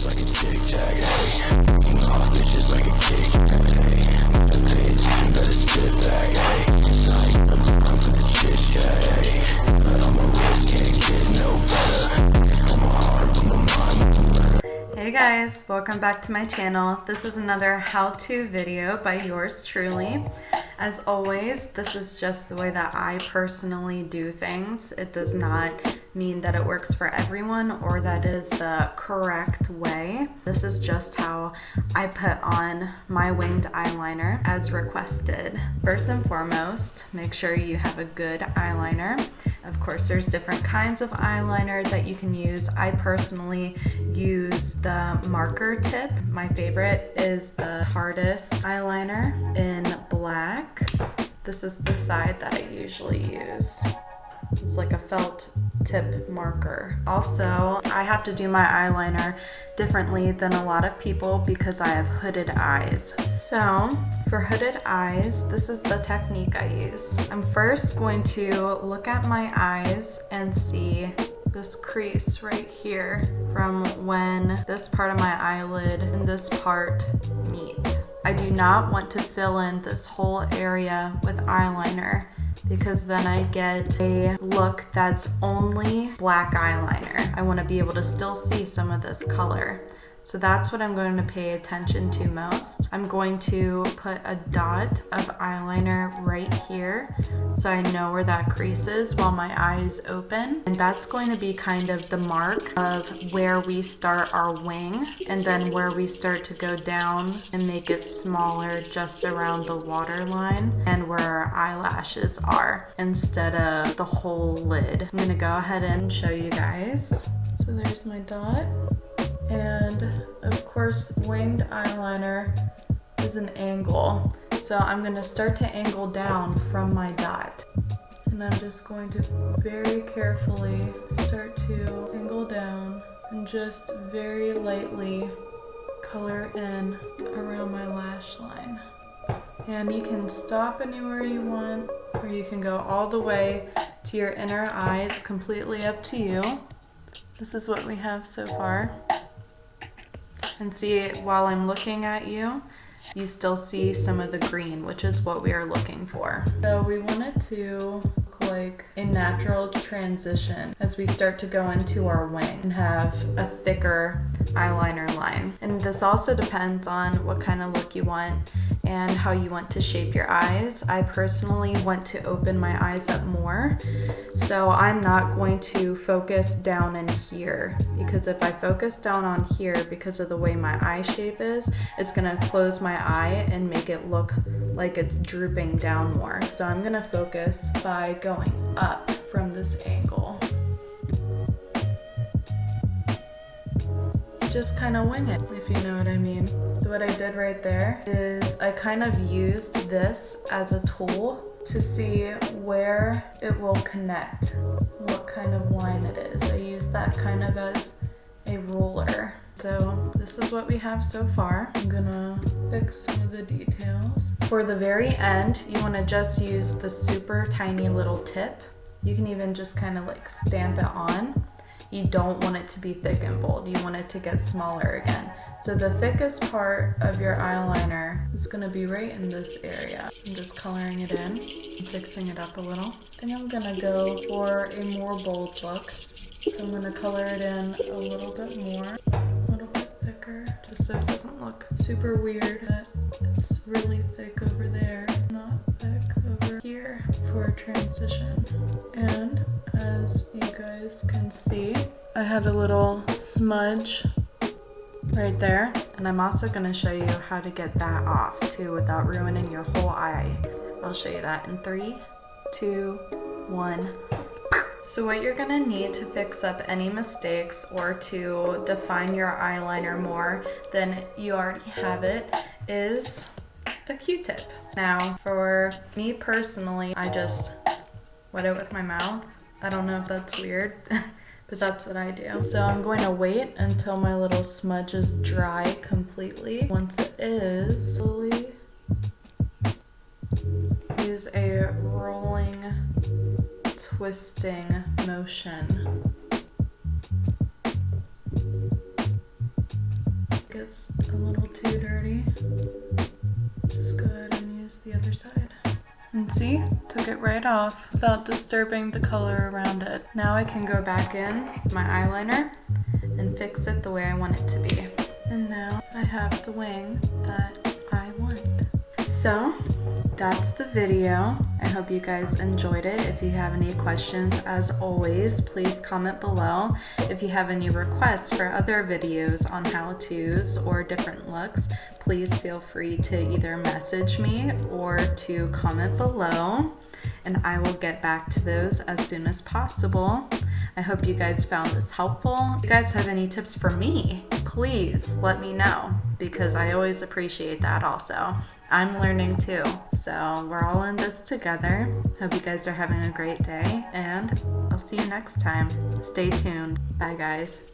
just like a tic-tac, hey. Moving off bitches like a kick, hey. Better pay attention, better sit back, hey. Inside, I'm down for the chit-chat, hey. But on my wrist, can't get no better. On my heart, on my mind. Hey guys, welcome back to my channel. This is another how-to video by yours truly. As always, this is just the way that I personally do things. It does not mean that it works for everyone or that is the correct way. This is just how I put on my winged eyeliner as requested. First and foremost, make sure you have a good eyeliner. Of course, there's different kinds of eyeliner that you can use. I personally use the marker tip. My favorite is the hardest eyeliner in black. This is the side that I usually use. It's like a felt tip marker. Also, I have to do my eyeliner differently than a lot of people because I have hooded eyes. So for hooded eyes, this is the technique I use. I'm first going to look at my eyes and see this crease right here from when this part of my eyelid and this part meet. I do not want to fill in this whole area with eyeliner because then I get a look that's only black eyeliner. I want to be able to still see some of this color. So that's what I'm going to pay attention to most. I'm going to put a dot of eyeliner right here so I know where that crease is while my eye is open. And that's going to be kind of the mark of where we start our wing and then where we start to go down and make it smaller just around the waterline and where our eyelashes are instead of the whole lid. I'm gonna go ahead and show you guys. So there's my dot. And of course, winged eyeliner is an angle. So I'm gonna start to angle down from my dot. And I'm just going to very carefully start to angle down and just very lightly color in around my lash line. And you can stop anywhere you want, or you can go all the way to your inner eye. It's completely up to you. This is what we have so far. And see, while I'm looking at you, you still see some of the green, which is what we are looking for. So we want it to look like a natural transition as we start to go into our wing and have a thicker eyeliner line. And this also depends on what kind of look you want and how you want to shape your eyes. I personally want to open my eyes up more, so I'm not going to focus down in here, because if I focus down on here because of the way my eye shape is, it's gonna close my eye and make it look like it's drooping down more. So I'm gonna focus by going up from this angle. Just kind of wing it, if you know what I mean. So what I did right there is I kind of used this as a tool to see where it will connect, what kind of line it is. I used that kind of as a ruler. So this is what we have so far. I'm gonna fix some of the details. For the very end, you wanna just use the super tiny little tip. You can even just kind of like stamp it on. You don't want it to be thick and bold. You want it to get smaller again. So the thickest part of your eyeliner is gonna be right in this area. I'm just coloring it in and fixing it up a little. I think I'm gonna go for a more bold look. So I'm gonna color it in a little bit more, a little bit thicker, just so it doesn't look super weird that it's really thick over there, not thick over here for a transition. And as you guys can see, I had a little smudge right there, and I'm also going to show you how to get that off too without ruining your whole eye. I'll show you that in 3, 2, 1. So what you're going to need to fix up any mistakes or to define your eyeliner more than you already have it is a Q-tip. Now for me personally, I just wet it with my mouth. I don't know if that's weird, but that's what I do. So I'm going to wait until my little smudge is dry completely. Once it is, slowly use a rolling, twisting motion is a little too dirty, just go ahead and use the other side. And see, took it right off without disturbing the color around it. Now I can go back in my eyeliner and fix it the way I want it to be. And now I have the wing that I want. So that's the video. I hope you guys enjoyed it. If you have any questions, as always, please comment below. If you have any requests for other videos on how-tos or different looks, please feel free to either message me or to comment below, and I will get back to those as soon as possible. I hope you guys found this helpful. If you guys have any tips for me, please let me know, because I always appreciate that also. I'm learning too, so we're all in this together. Hope you guys are having a great day, and I'll see you next time. Stay tuned. Bye guys.